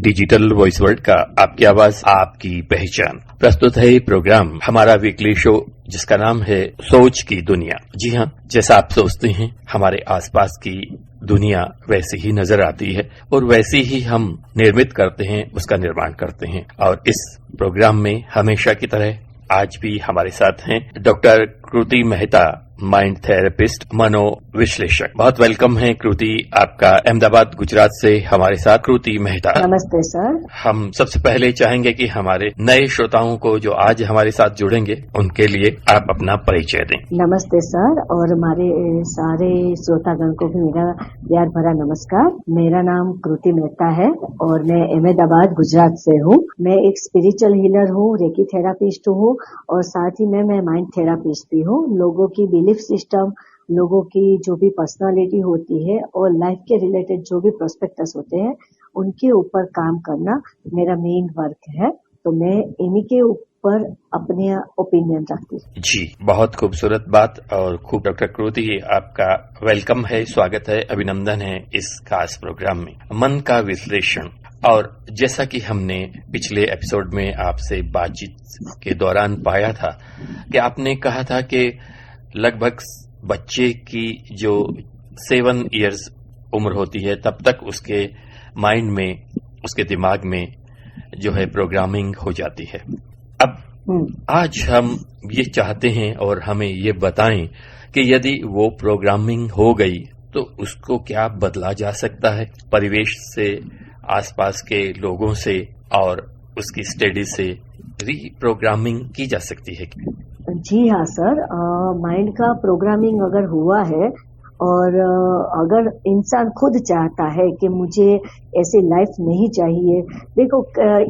Digital voice world का आपकी आवाज आपकी पहचान प्रस्तुत है प्रोग्राम हमारा वीकली शो जिसका नाम है सोच की दुनिया। जी हाँ, जैसा आप सोचते हैं हमारे आसपास की दुनिया वैसी ही नजर आती है और वैसी ही हम निर्मित करते हैं, उसका निर्माण करते हैं। और इस प्रोग्राम में हमेशा की तरह आज भी हमारे साथ हैं डॉक्टर कृति मेहता, माइंड थेरेपिस्ट, मनोविश्लेषक। बहुत वेलकम है कृति आपका अहमदाबाद गुजरात से हमारे साथ। कृति मेहता, नमस्ते सर। हम सबसे पहले चाहेंगे कि हमारे नए श्रोताओं को जो आज हमारे साथ जुड़ेंगे उनके लिए आप अपना परिचय दें। नमस्ते सर, और हमारे सारे श्रोतागण को भी मेरा प्यार भरा नमस्कार। मेरा नाम कृति मेहता है और मैं अहमदाबाद गुजरात से हूँ। मैं एक स्पिरिचुअल हीलर हूँ, रेकी थेरापिस्ट हूँ और साथ ही मैं माइंड थेरापिस्ट भी हूँ। लोगों की बिलीफ सिस्टम, लोगों की जो भी पर्सनालिटी होती है और लाइफ के रिलेटेड जो भी प्रोस्पेक्टस होते हैं उनके ऊपर काम करना मेरा मेन वर्क है। तो मैं इन्हीं के ऊपर अपने ओपिनियन रखती हूँ। जी, बहुत खूबसूरत बात। और खूब डॉक्टर कृति, आपका वेलकम है, स्वागत है, अभिनंदन है इस खास प्रोग्राम में मन का विश्लेषण। और जैसा कि हमने पिछले एपिसोड में आपसे बातचीत के दौरान पाया था कि आपने कहा था कि लगभग बच्चे की जो 7 इयर्स उम्र होती है तब तक उसके माइंड में, उसके दिमाग में जो है प्रोग्रामिंग हो जाती है। अब आज हम ये चाहते हैं और हमें ये बताएं कि यदि वो प्रोग्रामिंग हो गई तो उसको क्या बदला जा सकता है, परिवेश से, आसपास के लोगों से और उसकी स्टडी से रीप्रोग्रामिंग की जा सकती है। जी हाँ सर, माइंड का प्रोग्रामिंग अगर हुआ है और अगर इंसान खुद चाहता है कि मुझे ऐसी लाइफ नहीं चाहिए, देखो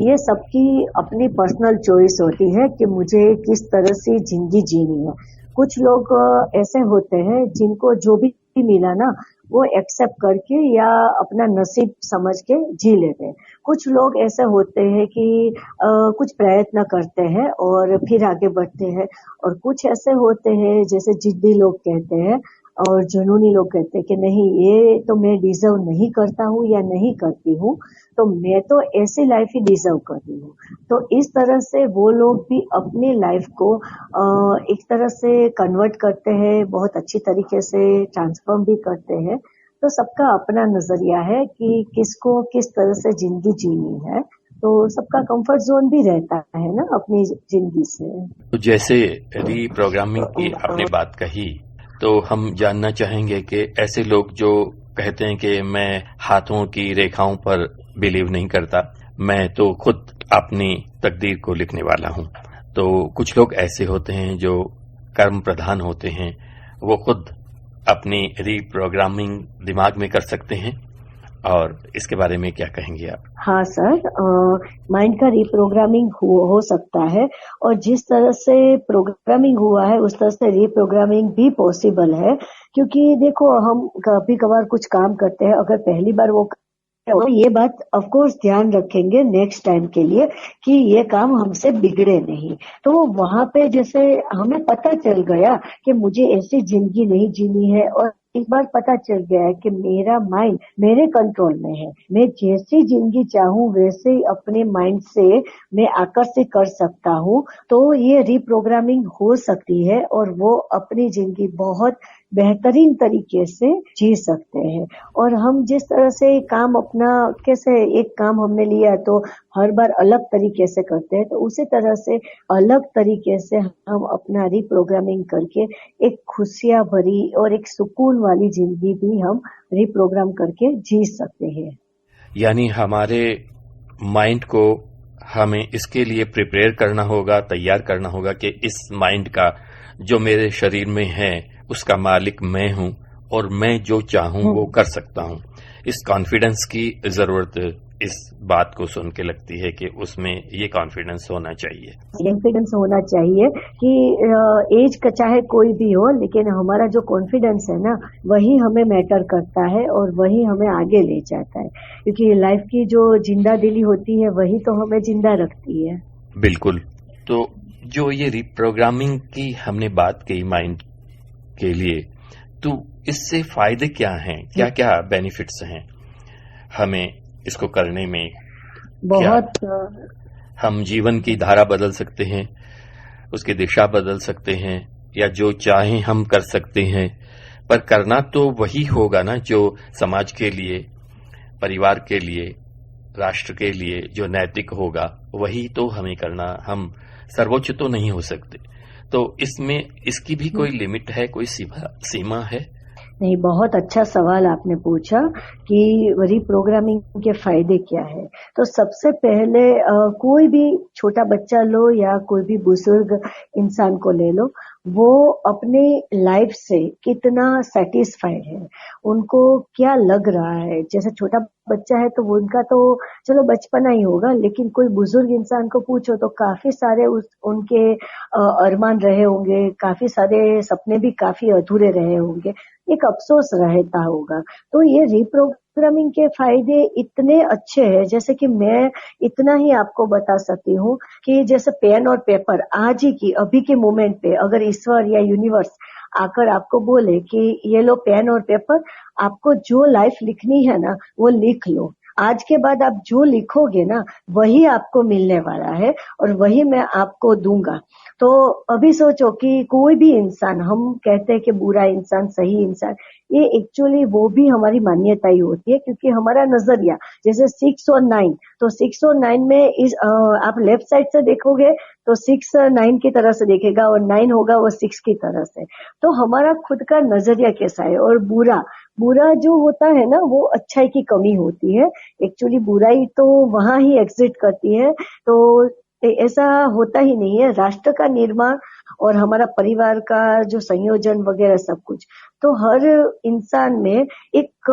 ये सबकी अपनी पर्सनल चॉइस होती है कि मुझे किस तरह से जिंदगी जीनी है। कुछ लोग ऐसे होते हैं जिनको जो भी मिला ना वो एक्सेप्ट करके या अपना नसीब समझ के जी लेते हैं। कुछ लोग ऐसे होते हैं कि कुछ प्रयत्न करते हैं और फिर आगे बढ़ते हैं, और कुछ ऐसे होते हैं जैसे जिद्दी लोग कहते हैं और जुनूनी लोग कहते हैं कि नहीं, ये तो मैं डिजर्व नहीं करता हूँ या नहीं करती हूँ, तो मैं तो ऐसी लाइफ ही डिजर्व करती हूँ। तो इस तरह से वो लोग भी अपनी लाइफ को एक तरह से कन्वर्ट करते हैं, बहुत अच्छी तरीके से ट्रांसफॉर्म भी करते हैं। तो सबका अपना नजरिया है कि किसको किस तरह से जिंदगी जीनी है, तो सबका कंफर्ट जोन भी रहता है ना अपनी जिंदगी से। तो जैसे रीप्रोग्रामिंग की आपने बात कही, तो हम जानना चाहेंगे कि ऐसे लोग जो कहते हैं कि मैं हाथों की रेखाओं पर बिलीव नहीं करता, मैं तो खुद अपनी तकदीर को लिखने वाला हूं। तो कुछ लोग ऐसे होते हैं जो कर्म प्रधान होते हैं, वो खुद अपनी रीप्रोग्रामिंग दिमाग में कर सकते हैं, और इसके बारे में क्या कहेंगे आप? हाँ सर, माइंड का रीप्रोग्रामिंग हो सकता है, और जिस तरह से प्रोग्रामिंग हुआ है उस तरह से रीप्रोग्रामिंग भी पॉसिबल है। क्योंकि देखो, हम कभी कभार कुछ काम करते हैं, अगर पहली बार वो ये बात ऑफ कोर्स ध्यान रखेंगे नेक्स्ट टाइम के लिए कि ये काम हमसे बिगड़े नहीं। तो वहां पे जैसे हमें पता चल गया कि मुझे ऐसी जिंदगी नहीं जीनी है, और एक बार पता चल गया है कि मेरा माइंड मेरे कंट्रोल में है, मैं जैसी जिंदगी चाहूँ वैसे ही अपने माइंड से मैं आकर्षित कर सकता हूँ, तो ये रीप्रोग्रामिंग हो सकती है और वो अपनी जिंदगी बहुत बेहतरीन तरीके से जी सकते हैं। और हम जिस तरह से काम अपना, कैसे एक काम हमने लिया तो हर बार अलग तरीके से करते हैं, तो उसी तरह से अलग तरीके से हम अपना रीप्रोग्रामिंग करके एक खुशियां भरी और एक सुकून वाली जिंदगी भी हम रीप्रोग्राम करके जी सकते हैं। यानी हमारे माइंड को हमें इसके लिए प्रिपेयर करना होगा, तैयार करना होगा कि इस माइंड का जो मेरे शरीर में है उसका मालिक मैं हूं और मैं जो चाहूं वो कर सकता हूं। इस कॉन्फिडेंस की जरूरत इस बात को सुन के लगती है कि उसमें ये कॉन्फिडेंस होना चाहिए। कॉन्फिडेंस होना चाहिए कि एज का चाहे कोई भी हो, लेकिन हमारा जो कॉन्फिडेंस है ना वही हमें मैटर करता है और वही हमें आगे ले जाता है। क्योंकि लाइफ की जो जिंदा दिली होती है वही तो हमें जिंदा रखती है। बिल्कुल। तो जो ये रीप्रोग्रामिंग की हमने बात की माइंड के लिए, तो इससे फायदे क्या हैं, क्या क्या बेनिफिट्स हैं हमें इसको करने में? बहुत हम जीवन की धारा बदल सकते हैं, उसकी दिशा बदल सकते हैं, या जो चाहें हम कर सकते हैं, पर करना तो वही होगा ना जो समाज के लिए, परिवार के लिए, राष्ट्र के लिए जो नैतिक होगा, वही तो हमें करना। हम सर्वोच्च तो नहीं हो सकते। तो इसमें इसकी भी कोई लिमिट है, कोई सीमा है? नहीं, बहुत अच्छा सवाल आपने पूछा कि रीप्रोग्रामिंग के फायदे क्या है। तो सबसे पहले कोई भी छोटा बच्चा लो या कोई भी बुजुर्ग इंसान को ले लो, वो अपने लाइफ से कितना सेटिस्फाइड है, उनको क्या लग रहा है। जैसे छोटा बच्चा है तो उनका तो चलो बचपना ही होगा, लेकिन कोई बुजुर्ग इंसान को पूछो तो काफी सारे उनके अरमान रहे होंगे, काफी सारे सपने भी काफी अधूरे रहे होंगे, एक अफसोस रहता होगा। तो ये रीप्रोग्रामिंग के फायदे इतने अच्छे हैं, जैसे कि मैं इतना ही आपको बता सकती हूँ कि जैसे पेन और पेपर आज ही की अभी के मोमेंट पे अगर ईश्वर या यूनिवर्स आकर आपको बोले कि ये लो पेन और पेपर, आपको जो लाइफ लिखनी है ना वो लिख लो, आज के बाद आप जो लिखोगे ना वही आपको मिलने वाला है और वही मैं आपको दूंगा। तो अभी सोचो कि कोई भी इंसान, हम कहते हैं कि बुरा इंसान, सही इंसान, ये एक्चुअली वो भी हमारी मान्यता ही होती है, क्योंकि हमारा नजरिया जैसे 6 और 9, तो 6 और 9 में आप लेफ्ट साइड से देखोगे तो 6 9 की तरह से देखेगा और 9 होगा वो 6 की तरह से। तो हमारा खुद का नजरिया कैसा है, और बुरा जो होता है ना वो अच्छाई की कमी होती है। एक्चुअली बुराई तो वहां ही एग्जिट करती है, तो ऐसा होता ही नहीं है। राष्ट्र का निर्माण और हमारा परिवार का जो संयोजन वगैरह सब कुछ, तो हर इंसान में एक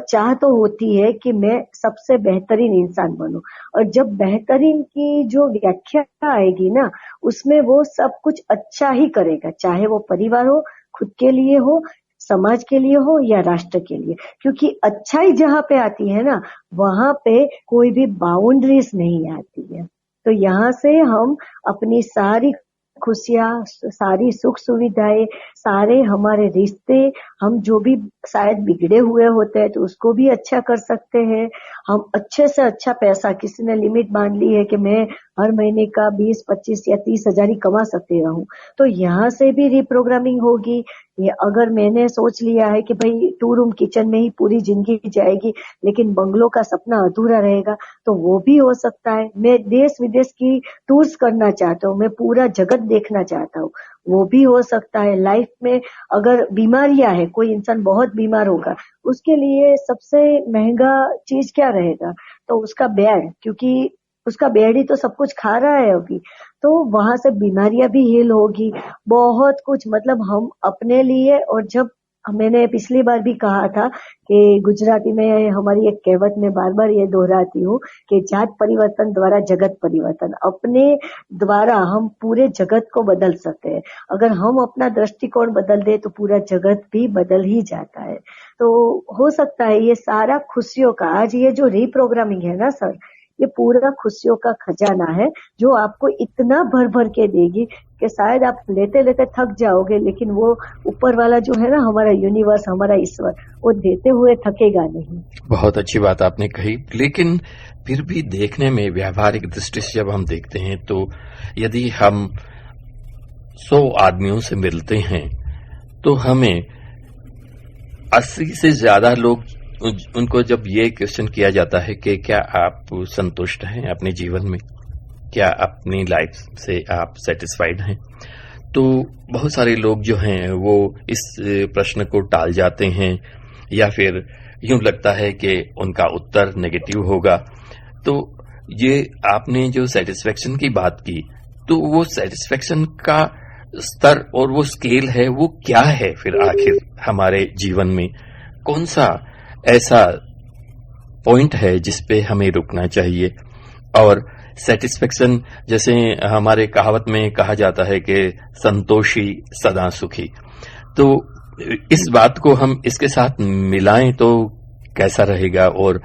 चाह तो होती है कि मैं सबसे बेहतरीन इंसान बनूं, और जब बेहतरीन की जो व्याख्या आएगी ना उसमें वो सब कुछ अच्छा ही करेगा, चाहे वो परिवार हो, खुद के लिए हो, समाज के लिए हो या राष्ट्र के लिए। क्योंकि अच्छाई जहां पे आती है ना वहां पे कोई भी बाउंड्रीज नहीं आती है। तो यहाँ से हम अपनी सारी खुशियां, सारी सुख सुविधाएं, सारे हमारे रिश्ते, हम जो भी शायद बिगड़े हुए होते हैं तो उसको भी अच्छा कर सकते हैं। हम अच्छे से अच्छा पैसा, किसी ने लिमिट मान ली है कि मैं हर महीने का 20, 25 या 30 हजार ही कमा सकती रहूं, तो यहाँ से भी रिप्रोग्रामिंग होगी। ये अगर मैंने सोच लिया है कि भाई 2 रूम किचन में ही पूरी जिंदगी जाएगी लेकिन बंगलों का सपना अधूरा रहेगा, तो वो भी हो सकता है। मैं देश विदेश की टूर्स करना चाहता हूँ, मैं पूरा जगत देखना चाहता हूँ, वो भी हो सकता है। लाइफ में अगर बीमारियां है, कोई इंसान बहुत बीमार होगा, उसके लिए सबसे महंगा चीज क्या रहेगा, तो उसका बेड, क्योंकि उसका बेड ही तो सब कुछ खा रहा है अभी, तो वहां से बीमारियां भी हील होगी। बहुत कुछ, मतलब हम अपने लिए, और जब मैंने पिछली बार भी कहा था कि गुजराती में हमारी एक कहावत में बार बार ये दोहराती हूँ कि जात परिवर्तन द्वारा जगत परिवर्तन, अपने द्वारा हम पूरे जगत को बदल सकते हैं। अगर हम अपना दृष्टिकोण बदल दे तो पूरा जगत भी बदल ही जाता है। तो हो सकता है ये सारा खुशियों का, आज ये जो रीप्रोग्रामिंग है ना सर, ये पूरा खुशियों का खजाना है जो आपको इतना भर भर के देगी कि शायद आप लेते लेते थक जाओगे, लेकिन वो ऊपर वाला जो है ना, हमारा यूनिवर्स, हमारा ईश्वर, वो देते हुए थकेगा नहीं। बहुत अच्छी बात आपने कही, लेकिन फिर भी देखने में व्यावहारिक दृष्टि से जब हम देखते हैं तो यदि हम 100 आदमियों से मिलते हैं तो हमें 80 से ज्यादा लोग, उनको जब ये क्वेश्चन किया जाता है कि क्या आप संतुष्ट हैं अपने जीवन में, क्या अपनी लाइफ से आप सेटिस्फाइड हैं, तो बहुत सारे लोग जो हैं वो इस प्रश्न को टाल जाते हैं, या फिर यूं लगता है कि उनका उत्तर नेगेटिव होगा। तो ये आपने जो सेटिस्फेक्शन की बात की, तो वो सेटिस्फेक्शन का स्तर और वो स्केल है, वो क्या है फिर आखिर हमारे जीवन में? कौन सा ऐसा पॉइंट है जिस पे हमें रुकना चाहिए? और सेटिस्फेक्शन, जैसे हमारे कहावत में कहा जाता है कि संतोषी सदा सुखी, तो इस बात को हम इसके साथ मिलाएं तो कैसा रहेगा? और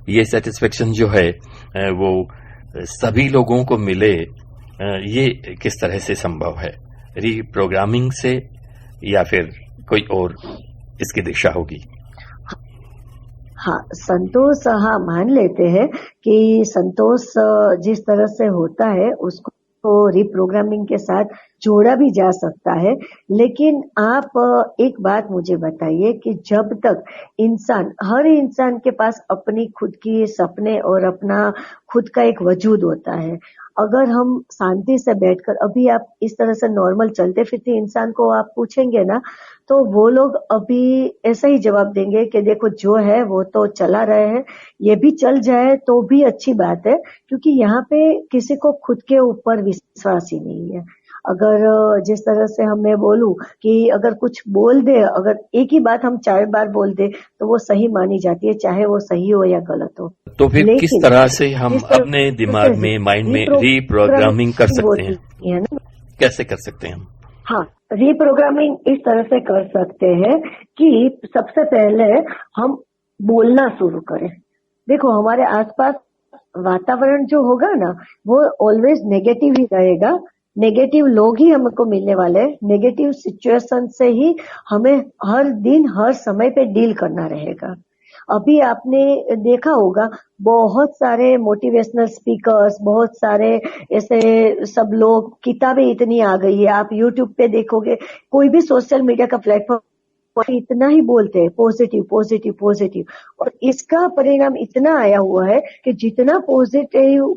ये सेटिस्फेक्शन जो है वो सभी लोगों को मिले, ये किस तरह से संभव है? रीप्रोग्रामिंग से या फिर कोई और इसकी दिशा होगी? हाँ, संतोष हाँ मान लेते हैं कि संतोष जिस तरह से होता है उसको रिप्रोग्रामिंग के साथ जोड़ा भी जा सकता है। लेकिन आप एक बात मुझे बताइए कि जब तक हर इंसान के पास अपनी खुद की सपने और अपना खुद का एक वजूद होता है। अगर हम शांति से बैठकर अभी आप इस तरह से नॉर्मल चलते फिरते इंसान को आप पूछेंगे ना, तो वो लोग अभी ऐसा ही जवाब देंगे कि देखो जो है वो तो चला रहे हैं, ये भी चल जाए तो भी अच्छी बात है, क्योंकि यहाँ पे किसी को खुद के ऊपर विश्वास ही नहीं है। अगर जिस तरह से मैं बोलूं कि अगर कुछ बोल दे, अगर एक ही बात हम 4 बार बोल दे तो वो सही मानी जाती है, चाहे वो सही हो या गलत हो। तो फिर किस लेकिन तरह से हम जिस तरह अपने दिमाग से में, माइंड में रिप्रोग्रामिंग रीप्रोग्रामिंग कर सकते हैं? होती है ना, कैसे कर सकते हैं हम? हाँ, रिप्रोग्रामिंग इस तरह से कर सकते हैं कि सबसे पहले हम बोलना शुरू करें। देखो हमारे आसपास वातावरण जो होगा ना वो ऑलवेज नेगेटिव ही रहेगा। नेगेटिव लोग ही हमको मिलने वाले हैं, नेगेटिव सिचुएशन से ही हमें हर दिन हर समय पे डील करना रहेगा। अभी आपने देखा होगा बहुत सारे मोटिवेशनल स्पीकर्स, बहुत सारे ऐसे सब लोग, किताबें इतनी आ गई है, आप यूट्यूब पे देखोगे, कोई भी सोशल मीडिया का प्लेटफॉर्म इतना ही बोलते हैं पॉजिटिव पॉजिटिव पॉजिटिव, और इसका परिणाम इतना आया हुआ है कि जितना पॉजिटिव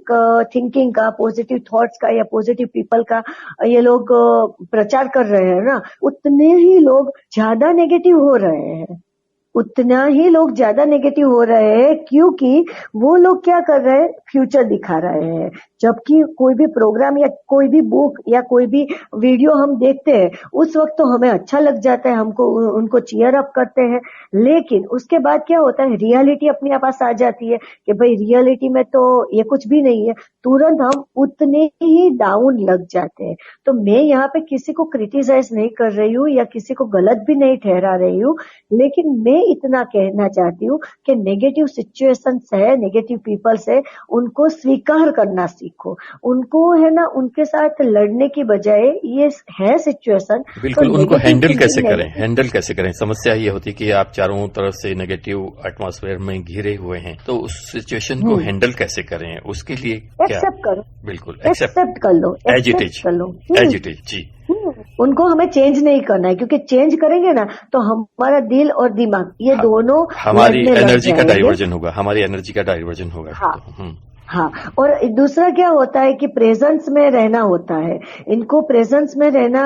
थिंकिंग का, पॉजिटिव थॉट्स का या पॉजिटिव पीपल का ये लोग प्रचार कर रहे हैं ना, उतने ही लोग ज्यादा नेगेटिव हो रहे हैं। उतना ही लोग ज्यादा नेगेटिव हो रहे हैं, क्योंकि वो लोग क्या कर रहे हैं, फ्यूचर दिखा रहे हैं। जबकि कोई भी प्रोग्राम या कोई भी बुक या कोई भी वीडियो हम देखते हैं उस वक्त तो हमें अच्छा लग जाता है, हमको उनको चीयर अप करते हैं, लेकिन उसके बाद क्या होता है, रियलिटी अपने पास आ जाती है कि भाई रियलिटी में तो ये कुछ भी नहीं है, तुरंत हम उतने ही डाउन लग जाते हैं। तो मैं यहाँ पे किसी को क्रिटिसाइज नहीं कर रही हूँ या किसी को गलत भी नहीं ठहरा रही हूँ, लेकिन मैं इतना कहना चाहती हूँ कि नेगेटिव सिचुएशन है, नेगेटिव पीपल्स है, उनको स्वीकार करना सीखो। उनको है ना, उनके साथ लड़ने की बजाय ये है सिचुएशन, बिल्कुल, तो उनको हैंडल कैसे करें? नेगेटिव हैंडल कैसे करें? समस्या ये होती है कि आप चारों तरफ से नेगेटिव एटमॉस्फेयर में घिरे हुए हैं, तो उस सिचुएशन को हैंडल कैसे करें? उसके लिए क्या? एक्सेप्ट करो, बिल्कुल, एक्सेप्ट कर लो, एज इट एक्सेप्ट कर लो। इज जी। उनको हमें चेंज नहीं करना है, क्योंकि चेंज करेंगे ना तो हमारा दिल और दिमाग ये दोनों हमारी लड़ने लग एनर्जी का जाएंगे। डाइवर्जन होगा, हमारी एनर्जी का डाइवर्जन होगा। हाँ तो, हाँ, और दूसरा क्या होता है कि प्रेजेंस में रहना होता है। इनको प्रेजेंस में रहना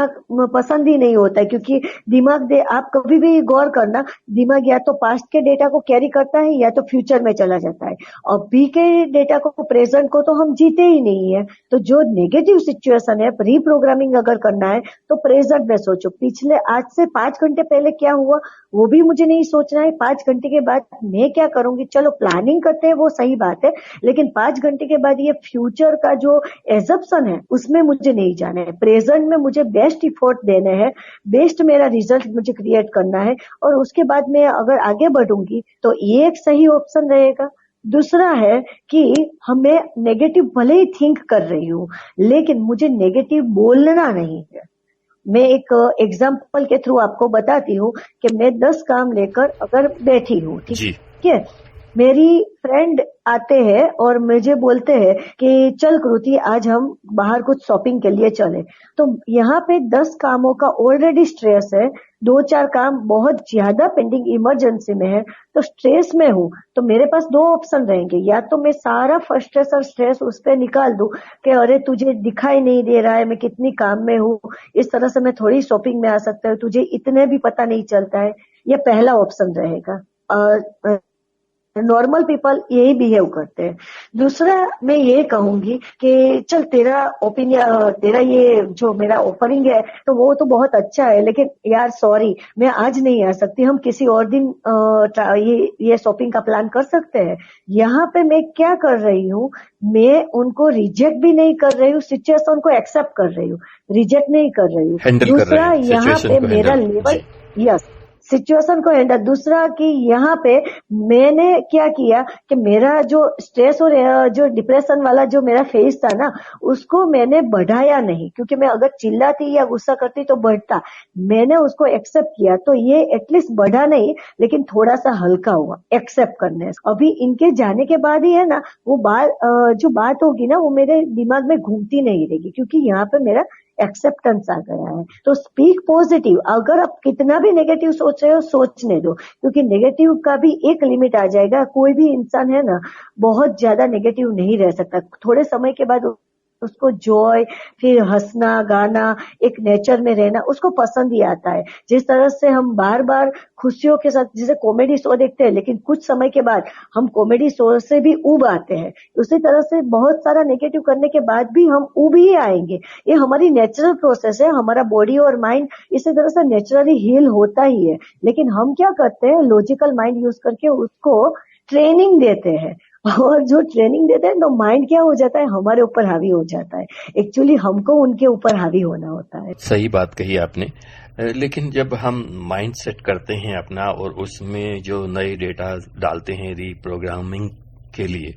पसंद ही नहीं होता है, क्योंकि दिमाग आप कभी भी गौर करना, दिमाग या तो पास्ट के डेटा को कैरी करता है या तो फ्यूचर में चला जाता है। अभी के डेटा को, प्रेजेंट को तो हम जीते ही नहीं है। तो जो नेगेटिव सिचुएशन है, रिप्रोग्रामिंग अगर करना है तो प्रेजेंट में सोचो, पिछले आज से 5 घंटे पहले क्या हुआ वो भी मुझे नहीं सोचना है, 5 घंटे के बाद मैं क्या करूंगी। चलो प्लानिंग करते हैं वो सही बात है, लेकिन 5 घंटे के बाद ये फ्यूचर का जो एजम्पशन है उसमें मुझे नहीं जाना है। प्रेजेंट में मुझे बेस्ट इफोर्ट देने हैं, बेस्ट मेरा रिजल्ट मुझे क्रिएट करना है, और उसके बाद मैं अगर आगे बढ़ूंगी तो ये एक सही ऑप्शन रहेगा। दूसरा है कि हमें नेगेटिव भले ही थिंक कर रही हूँ, लेकिन मुझे नेगेटिव बोलना नहीं है। मैं एक एग्जाम्पल के थ्रू आपको बताती हूँ कि मैं 10 काम लेकर अगर बैठी हूँ, ठीक है, मेरी फ्रेंड आते हैं और मुझे बोलते हैं कि चल कृति आज हम बाहर कुछ शॉपिंग के लिए चले। तो यहाँ पे 10 कामों का ऑलरेडी स्ट्रेस है, 2-4 काम बहुत ज्यादा पेंडिंग इमरजेंसी में है, तो स्ट्रेस में हूँ। तो मेरे पास 2 ऑप्शन रहेंगे, या तो मैं सारा फ्रस्ट्रेशन स्ट्रेस उस पर निकाल दूं कि अरे तुझे दिखाई नहीं दे रहा है मैं कितनी काम में हूँ, इस तरह से मैं थोड़ी शॉपिंग में आ सकता हूँ, तुझे इतने भी पता नहीं चलता है। ये पहला ऑप्शन रहेगा। नॉर्मल पीपल यही बिहेव करते हैं। दूसरा मैं ये कहूंगी कि चल तेरा ओपिनियन, तेरा ये जो मेरा ओपनिंग है तो वो तो बहुत अच्छा है, लेकिन यार सॉरी मैं आज नहीं आ सकती, हम किसी और दिन ये शॉपिंग का प्लान कर सकते हैं। यहाँ पे मैं क्या कर रही हूँ, मैं उनको रिजेक्ट भी नहीं कर रही हूँ, सिचुएशन को एक्सेप्ट कर रही हूँ, रिजेक्ट नहीं कर रही हूँ। दूसरा यहाँ पे मेरा लेवल, यस, सिचुएशन को हैंडल। दूसरा कि यहाँ पे मैंने क्या किया कि मेरा जो स्ट्रेस और जो डिप्रेशन वाला जो मेरा फेज था ना, उसको मैंने बढ़ाया नहीं, क्योंकि मैं अगर चिल्लाती या गुस्सा करती तो बढ़ता। मैंने उसको एक्सेप्ट किया, तो ये एटलीस्ट बढ़ा नहीं, लेकिन थोड़ा सा हल्का हुआ एक्सेप्ट करने से। अभी इनके जाने के बाद ही है ना, वो जो बात होगी ना, वो मेरे दिमाग में घूमती नहीं रहेगी, क्योंकि यहाँ पे मेरा एक्सेप्टेंस आ गया है। तो स्पीक पॉजिटिव। अगर आप कितना भी नेगेटिव सोच रहे हो, सोचने दो, क्योंकि नेगेटिव का भी एक लिमिट आ जाएगा। कोई भी इंसान है ना, बहुत ज्यादा नेगेटिव नहीं रह सकता। थोड़े समय के बाद उसको जॉय, फिर हंसना, गाना, एक नेचर में रहना उसको पसंद ही आता है। जिस तरह से हम बार बार खुशियों के साथ जैसे कॉमेडी शो देखते हैं, लेकिन कुछ समय के बाद हम कॉमेडी शो से भी ऊब आते हैं, उसी तरह से बहुत सारा नेगेटिव करने के बाद भी हम ऊब ही आएंगे। ये हमारी नेचुरल प्रोसेस है। हमारा बॉडी और माइंड इसी तरह से नेचुरली हील होता ही है, लेकिन हम क्या करते हैं, लॉजिकल माइंड यूज करके उसको ट्रेनिंग देते हैं। और जो ट्रेनिंग देते हैं तो माइंड क्या हो जाता है, हमारे ऊपर हावी हो जाता है। एक्चुअली हमको उनके ऊपर हावी होना होता है। सही बात कही आपने। लेकिन जब हम माइंड सेट करते हैं अपना और उसमें जो नए डेटा डालते हैं रीप्रोग्रामिंग के लिए,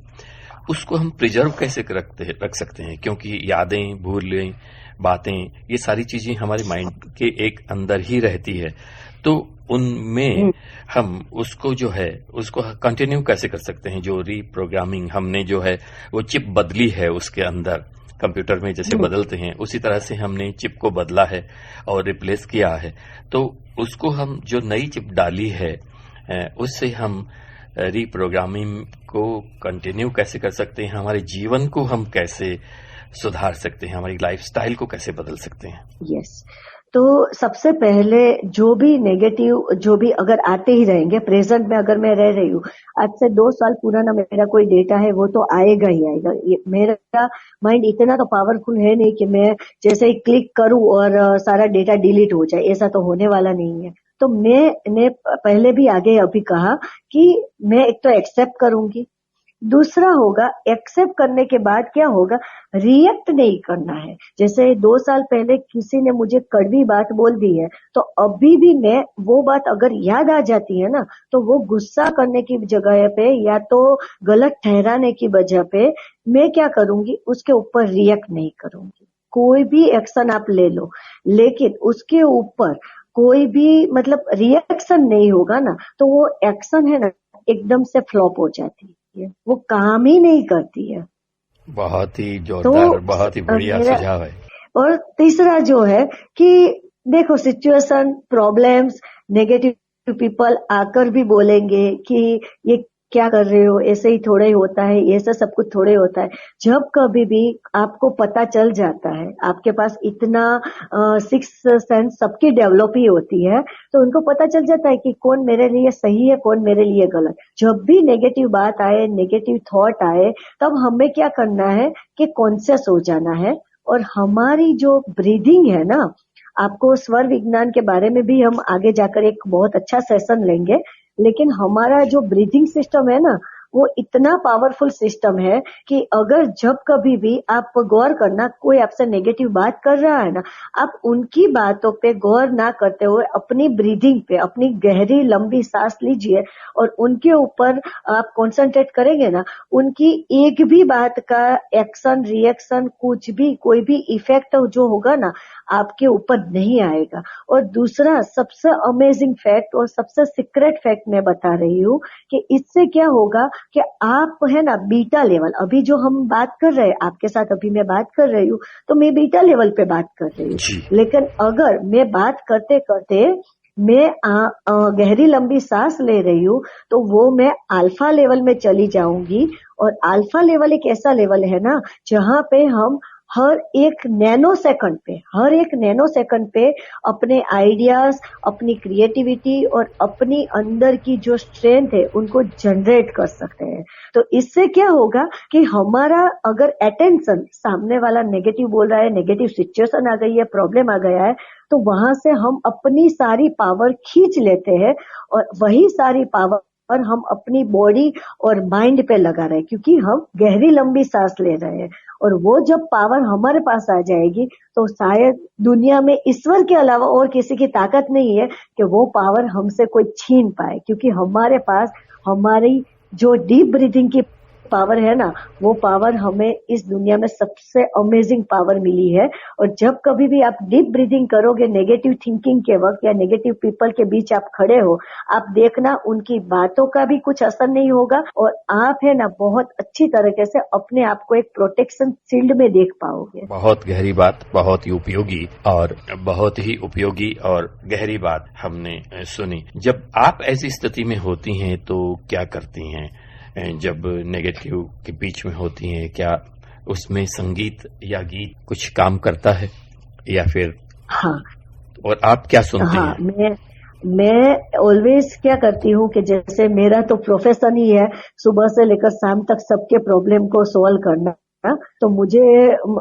उसको हम प्रिजर्व कैसे रख सकते हैं? क्योंकि यादें, भूलें, बातें, ये सारी चीजें हमारे माइंड के एक अंदर ही रहती है, तो उनमें हम उसको जो है उसको कंटिन्यू कैसे कर सकते हैं? जो रीप्रोग्रामिंग हमने जो है वो चिप बदली है उसके अंदर, कंप्यूटर में जैसे बदलते हैं उसी तरह से हमने चिप को बदला है और रिप्लेस किया है, तो उसको हम जो नई चिप डाली है उससे हम रीप्रोग्रामिंग को कंटिन्यू कैसे कर सकते हैं? हमारे जीवन को हम कैसे सुधार सकते हैं? हमारी लाइफस्टाइल को कैसे बदल सकते हैं? यस, तो सबसे पहले जो भी नेगेटिव जो भी अगर आते ही रहेंगे, प्रेजेंट में अगर मैं रह रही हूँ, आज से 2 साल पुराना मेरा कोई डेटा है, वो तो आएगा ही आएगा। मेरा माइंड इतना तो पावरफुल है नहीं कि मैं जैसे ही क्लिक करूं और सारा डेटा डिलीट हो जाए, ऐसा तो होने वाला नहीं है। तो मैंने पहले भी आगे अभी कहा कि मैं एक तो एक्सेप्ट करूंगी, दूसरा होगा एक्सेप्ट करने के बाद क्या होगा, रिएक्ट नहीं करना है। जैसे 2 साल पहले किसी ने मुझे कड़वी बात बोल दी है, तो अभी भी मैं वो बात अगर याद आ जाती है ना, तो वो गुस्सा करने की जगह पे या तो गलत ठहराने की वजह पे मैं क्या करूंगी, उसके ऊपर रिएक्ट नहीं करूंगी। कोई भी एक्शन आप ले लो, लेकिन उसके ऊपर कोई भी मतलब रिएक्शन नहीं होगा ना, तो वो एक्शन है ना एकदम से फ्लॉप हो जाती है, वो काम ही नहीं करती है। बहुत ही जोरदार, तो बहुत ही बढ़िया सुझाव है। और तीसरा जो है कि देखो, सिचुएशन, प्रॉब्लम्स, नेगेटिव पीपल आकर भी बोलेंगे कि ये क्या कर रहे हो, ऐसे ही थोड़ा ही होता है, ऐसा सब कुछ थोड़े होता है। जब कभी भी आपको पता चल जाता है, आपके पास इतना सिक्स सेंस सबकी डेवलप ही होती है, तो उनको पता चल जाता है कि कौन मेरे लिए सही है, कौन मेरे लिए गलत। जब भी नेगेटिव बात आए, नेगेटिव थॉट आए, तब हमें क्या करना है कि कॉन्शियस हो जाना है। और हमारी जो ब्रीदिंग है ना, आपको स्वर विज्ञान के बारे में भी हम आगे जाकर एक बहुत अच्छा सेशन लेंगे, लेकिन हमारा जो ब्रीथिंग सिस्टम है ना, वो इतना पावरफुल सिस्टम है कि अगर जब कभी भी आप गौर करना, कोई आपसे नेगेटिव बात कर रहा है ना, आप उनकी बातों पे गौर ना करते हुए अपनी ब्रीदिंग पे, अपनी गहरी लंबी सांस लीजिए और उनके ऊपर आप कंसंट्रेट करेंगे ना, उनकी एक भी बात का एक्शन, रिएक्शन, कुछ भी, कोई भी इफेक्ट जो होगा ना, आपके ऊपर नहीं आएगा। और दूसरा सबसे अमेजिंग फैक्ट और सबसे सीक्रेट फैक्ट मैं बता रही हूँ कि इससे क्या होगा कि आप है ना बीटा लेवल, अभी जो हम बात कर रहे हैं आपके साथ, अभी मैं बात कर रही हूँ, तो मैं बीटा लेवल पे बात कर रही हूँ, लेकिन अगर मैं बात करते करते मैं गहरी लंबी सांस ले रही हूँ, तो वो मैं अल्फा लेवल में चली जाऊंगी। और अल्फा लेवल एक ऐसा लेवल है ना, जहाँ पे हम हर एक नैनो सेकंड पे अपने आइडियाज, अपनी क्रिएटिविटी और अपनी अंदर की जो स्ट्रेंथ है उनको जनरेट कर सकते हैं। तो इससे क्या होगा कि हमारा अगर अटेंशन, सामने वाला नेगेटिव बोल रहा है, नेगेटिव सिचुएशन आ गई है, प्रॉब्लम आ गया है, तो वहां से हम अपनी सारी पावर खींच लेते हैं और वही सारी पावर और हम अपनी बॉडी और माइंड पे लगा रहे हैं, क्योंकि हम गहरी लंबी सांस ले रहे हैं। और वो जब पावर हमारे पास आ जाएगी तो शायद दुनिया में ईश्वर के अलावा और किसी की ताकत नहीं है कि वो पावर हमसे कोई छीन पाए, क्योंकि हमारे पास हमारी जो डीप ब्रीथिंग की पावर है ना, वो पावर हमें इस दुनिया में सबसे अमेजिंग पावर मिली है। और जब कभी भी आप डीप ब्रीथिंग करोगे नेगेटिव थिंकिंग के वक्त या नेगेटिव पीपल के बीच आप खड़े हो, आप देखना उनकी बातों का भी कुछ असर नहीं होगा और आप है ना बहुत अच्छी तरीके से अपने आप को एक प्रोटेक्शन शील्ड में देख पाओगे। बहुत गहरी बात, बहुत ही उपयोगी और गहरी बात हमने सुनी। जब आप ऐसी स्थिति में होती हैं तो क्या करती हैं? जब नेगेटिव के बीच में होती हैं, क्या उसमें संगीत या गीत कुछ काम करता है या फिर? हाँ, और आप क्या सुनते हैं? मैं ऑलवेज क्या करती हूँ कि जैसे मेरा तो प्रोफेशन ही है सुबह से लेकर शाम तक सबके प्रॉब्लम को सॉल्व करना, तो मुझे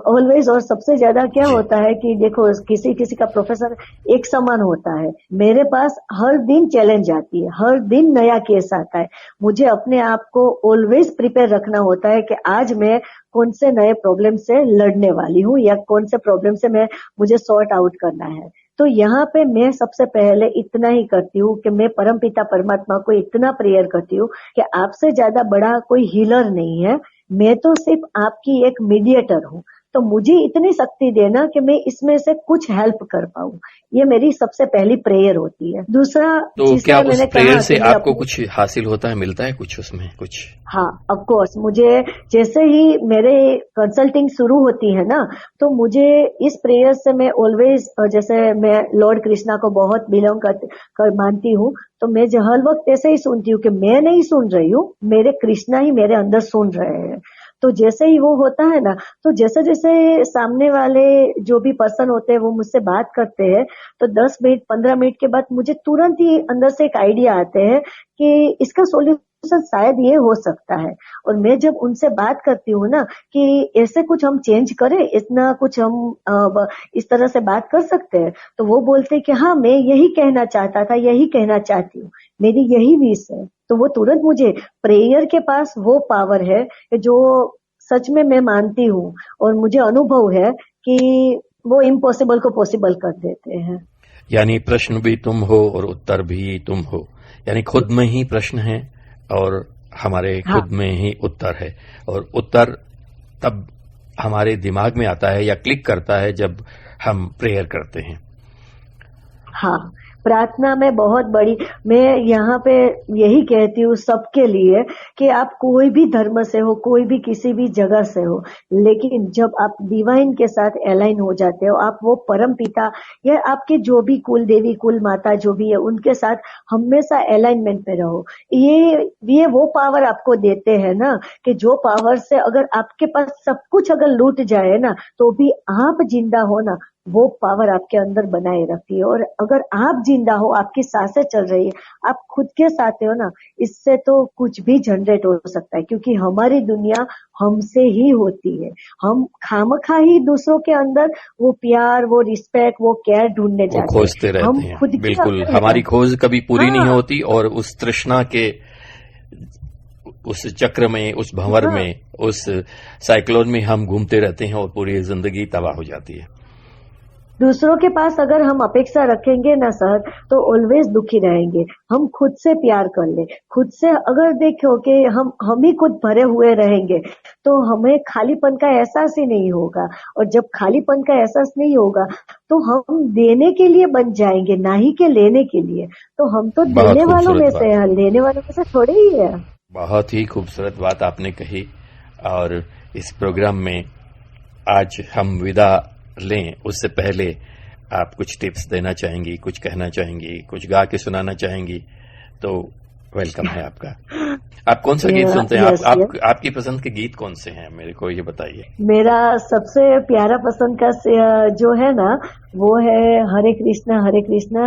ऑलवेज और सबसे ज्यादा क्या होता है कि देखो किसी किसी का प्रोफेसर एक समान होता है, मेरे पास हर दिन चैलेंज आती है, हर दिन नया केस आता है। मुझे अपने आप को ऑलवेज प्रिपेयर रखना होता है कि आज मैं कौन से नए प्रॉब्लम से लड़ने वाली हूँ या कौन से प्रॉब्लम से मुझे सॉर्ट आउट करना है। तो यहाँ पे मैं सबसे पहले इतना ही करती हूँ कि मैं परमपिता परमात्मा को इतना प्रेयर करती हूँ कि आपसे ज्यादा बड़ा कोई हीलर नहीं है, मैं तो सिर्फ आपकी एक मीडिएटर हूँ, तो मुझे इतनी शक्ति देना कि मैं इसमें से कुछ हेल्प कर पाऊँ। ये मेरी सबसे पहली प्रेयर होती है। दूसरा, तो क्या उस प्रेयर से आपको कुछ हासिल होता है, मिलता है कुछ उसमें कुछ? हाँ, ऑफ कोर्स। मुझे जैसे ही मेरे कंसल्टिंग शुरू होती है ना, तो मुझे इस प्रेयर से मैं ऑलवेज, जैसे मैं लॉर्ड कृष्णा को बहुत बिलोंग कर मानती हूँ, तो मैं हर वक्त ऐसे ही सुनती हूँ कि मैं नहीं सुन रही हूँ, मेरे कृष्णा ही मेरे अंदर सुन रहे हैं। तो जैसे ही वो होता है ना, तो जैसे जैसे सामने वाले जो भी पर्सन होते हैं वो मुझसे बात करते हैं, तो 10 मिनट 15 मिनट के बाद मुझे तुरंत ही अंदर से एक आइडिया आते हैं कि इसका सोल्यूशन शायद ये हो सकता है। और मैं जब उनसे बात करती हूँ ना कि ऐसे कुछ हम चेंज करें, इतना कुछ हम इस तरह से बात कर सकते हैं, तो वो बोलते हैं कि हाँ, मैं यही कहना चाहता था, यही कहना चाहती हूँ, मेरी यही विश है। तो वो तुरंत मुझे प्रेयर के पास वो पावर है जो सच में मैं मानती हूँ और मुझे अनुभव है कि वो इम्पॉसिबल को पॉसिबल कर देते हैं। यानी प्रश्न भी तुम हो और उत्तर भी तुम हो, यानी खुद में ही प्रश्न है और हमारे खुद में ही उत्तर है। और उत्तर तब हमारे दिमाग में आता है या क्लिक करता है जब हम प्रेयर करते हैं। हाँ, प्रार्थना में बहुत बड़ी, मैं यहाँ पे यही कहती हूँ सबके लिए कि आप कोई भी धर्म से हो, कोई भी किसी भी जगह से हो, लेकिन जब आप डिवाइन के साथ अलाइन हो जाते हो, आप वो परम पिता या आपके जो भी कुल देवी कुल माता जो भी है उनके साथ हमेशा अलाइनमेंट में रहो। ये वो पावर आपको देते हैं ना कि जो पावर से अगर आपके पास सब कुछ अगर लूट जाए ना तो भी आप जिंदा हो ना, वो पावर आपके अंदर बनाए रखती है। और अगर आप जिंदा हो, आपकी सांसें चल रही है, आप खुद के साथ हो ना, इससे तो कुछ भी जनरेट हो सकता है, क्योंकि हमारी दुनिया हमसे ही होती है। हम खामखा ही दूसरों के अंदर वो प्यार, वो रिस्पेक्ट, वो केयर ढूंढने जाते हैं, खोजते रहते हैं। खुद बिल्कुल, हमारी खोज कभी पूरी नहीं होती और उस तृष्णा के उस चक्र में, उस भंवर में, उस साइक्लोन में हम घूमते रहते हैं और पूरी जिंदगी तबाह हो जाती है। दूसरों के पास अगर हम अपेक्षा रखेंगे ना सर, तो ऑलवेज दुखी रहेंगे। हम खुद से प्यार कर ले, खुद से अगर देखो कि हम ही खुद भरे हुए रहेंगे तो हमें खालीपन का एहसास ही नहीं होगा। और जब खालीपन का एहसास नहीं होगा तो हम देने के लिए बन जाएंगे, ना ही के लेने के लिए। तो हम तो देने वालों में से हैं, लेने वालों में से थोड़े ही है। बहुत ही खूबसूरत बात आपने कही। और इस प्रोग्राम में आज हम विदा लें उससे पहले आप कुछ टिप्स देना चाहेंगी, कुछ कहना चाहेंगी, कुछ गा के सुनाना चाहेंगी, तो वेलकम है आपका। आप कौन सा गीत सुनते हैं? आपकी पसंद के गीत कौन से हैं, मेरे को ये बताइए। मेरा सबसे प्यारा पसंद का जो है ना, वो है हरे कृष्णा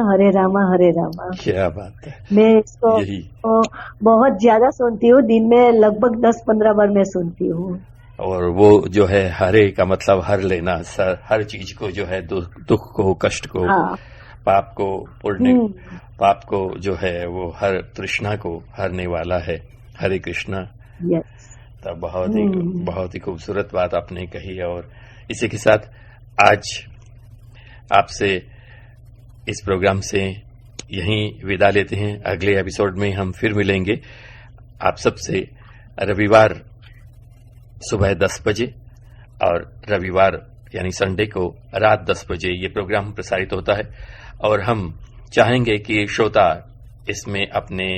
हरे रामा। क्या बात है। मैं इसको बहुत ज्यादा सुनती हूँ, दिन में लगभग 10-15 बार मैं सुनती हूँ। और वो जो है हरे का मतलब हर लेना, हर चीज को जो है दुख को, कष्ट को पाप को पुण्य, हम्म, पाप को जो है वो हर तृष्णा को हरने वाला है। हरे कृष्णा। यस। तो हम्म, बहुत ही खूबसूरत बात आपने कही। और इसी के साथ आज आपसे इस प्रोग्राम से यहीं विदा लेते हैं। अगले एपिसोड में हम फिर मिलेंगे आप सबसे रविवार सुबह 10 बजे, और रविवार यानी संडे को रात 10 बजे ये प्रोग्राम प्रसारित होता है। और हम चाहेंगे कि श्रोता इसमें अपने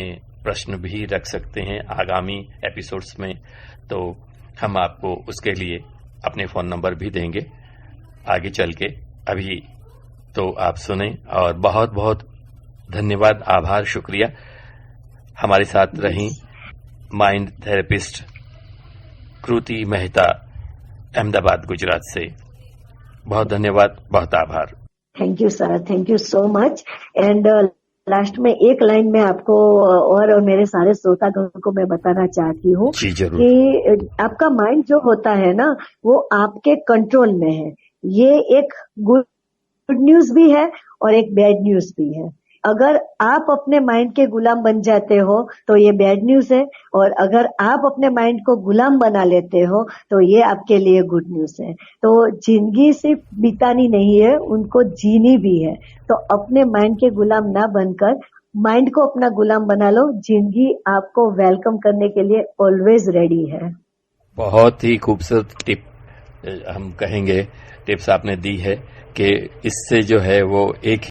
प्रश्न भी रख सकते हैं आगामी एपिसोड्स में, तो हम आपको उसके लिए अपने फोन नंबर भी देंगे आगे चल के। अभी तो आप सुने, और बहुत बहुत धन्यवाद, आभार, शुक्रिया। हमारे साथ रहीं माइंड थेरेपिस्ट कृति मेहता, अहमदाबाद, गुजरात से। बहुत धन्यवाद, बहुत आभार। Thank you sir, thank you so much. And last में एक लाइन में आपको और मेरे सारे श्रोतागण को मैं बताना चाहती हूँ जी जरूर। कि आपका माइंड जो होता है ना, वो आपके कंट्रोल में है। ये एक गुड न्यूज भी है और एक बैड न्यूज भी है। अगर आप अपने माइंड के गुलाम बन जाते हो तो ये बैड न्यूज है, और अगर आप अपने माइंड को गुलाम बना लेते हो तो ये आपके लिए गुड न्यूज है। तो जिंदगी सिर्फ बितानी नहीं है, उनको जीनी भी है। तो अपने माइंड के गुलाम ना बनकर माइंड को अपना गुलाम बना लो। जिंदगी आपको वेलकम करने के लिए ऑलवेज रेडी है। बहुत ही खूबसूरत टिप, हम कहेंगे टिप्स आपने दी है कि इससे जो है वो एक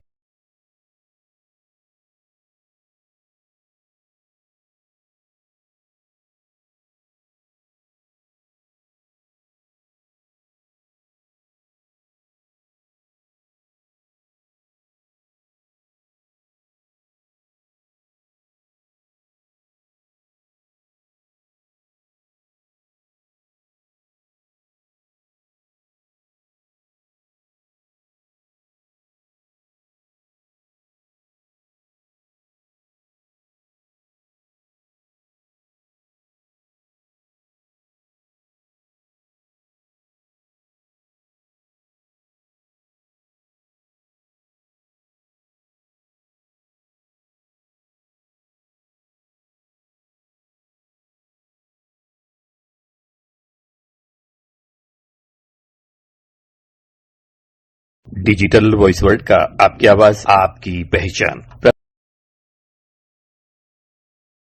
डिजिटल वॉइस वर्ड का आपकी आवाज, आपकी पहचान।